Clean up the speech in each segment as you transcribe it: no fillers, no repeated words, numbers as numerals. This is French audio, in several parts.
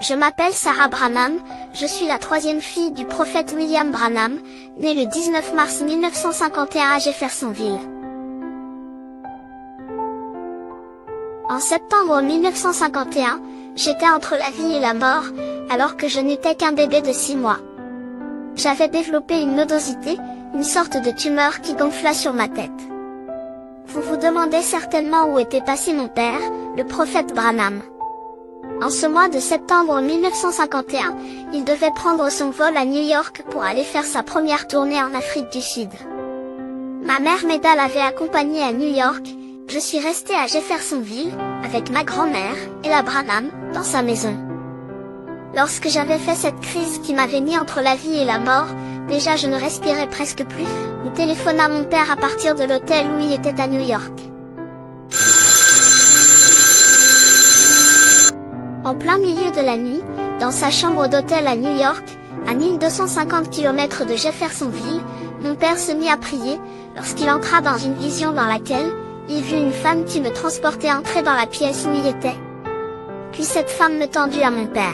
Je m'appelle Sarah Branham, je suis la troisième fille du prophète William Branham, né le 19 mars 1951 à Jeffersonville. En septembre 1951, j'étais entre la vie et la mort, alors que je n'étais qu'un bébé de 6 mois. J'avais développé une nodosité, une sorte de tumeur qui gonfla sur ma tête. Vous vous demandez certainement où était passé mon père, le prophète Branham. En ce mois de septembre 1951, il devait prendre son vol à New York pour aller faire sa première tournée en Afrique du Sud. Ma mère Meda l'avait accompagné à New York, je suis restée à Jeffersonville, avec ma grand-mère, Ella Branham, dans sa maison. Lorsque j'avais fait cette crise qui m'avait mis entre la vie et la mort, déjà je ne respirais presque plus, on téléphona mon père à partir de l'hôtel où il était à New York. En plein milieu de la nuit, dans sa chambre d'hôtel à New York, à 1250 km de Jeffersonville, mon père se mit à prier, lorsqu'il entra dans une vision dans laquelle, il vit une femme qui me transportait entrer dans la pièce où il était. Puis cette femme me tendit à mon père.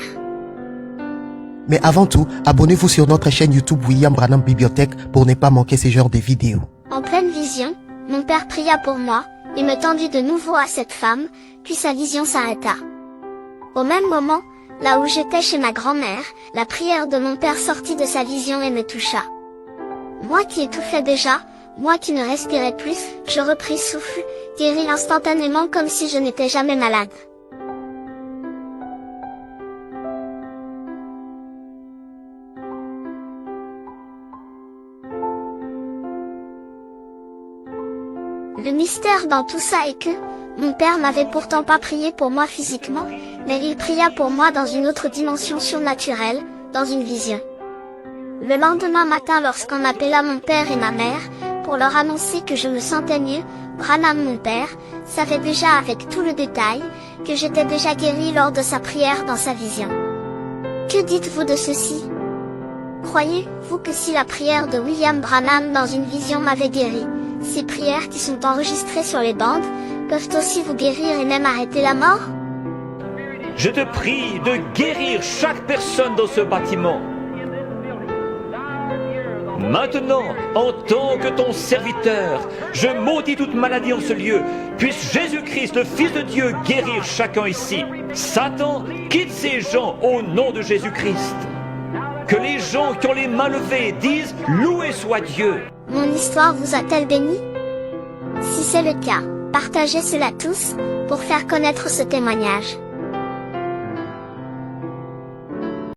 Mais avant tout, abonnez-vous sur notre chaîne YouTube William Branham Bibliothèque pour ne pas manquer ce genre de vidéos. En pleine vision, mon père pria pour moi, et me tendit de nouveau à cette femme, puis sa vision s'arrêta. Au même moment, là où j'étais chez ma grand-mère, la prière de mon père sortit de sa vision et me toucha. Moi qui étouffais déjà, moi qui ne respirais plus, je repris souffle, guéri instantanément comme si je n'étais jamais malade. Le mystère dans tout ça est que, mon père n'avait pourtant pas prié pour moi physiquement, mais il pria pour moi dans une autre dimension surnaturelle, dans une vision. Le lendemain matin lorsqu'on appela mon père et ma mère, pour leur annoncer que je me sentais mieux, Branham mon père, savait déjà avec tout le détail, que j'étais déjà guéri lors de sa prière dans sa vision. Que dites-vous de ceci? Croyez-vous que si la prière de William Branham dans une vision m'avait guéri, ces prières qui sont enregistrées sur les bandes, peuvent aussi vous guérir et même arrêter la mort? Je te prie de guérir chaque personne dans ce bâtiment. Maintenant, en tant que ton serviteur, je maudis toute maladie en ce lieu. Puisse Jésus-Christ, le Fils de Dieu, guérir chacun ici. Satan, quitte ces gens au nom de Jésus-Christ. Que les gens qui ont les mains levées disent « Loué soit Dieu ». Mon histoire vous a-t-elle béni? Si c'est le cas, partagez cela tous, pour faire connaître ce témoignage.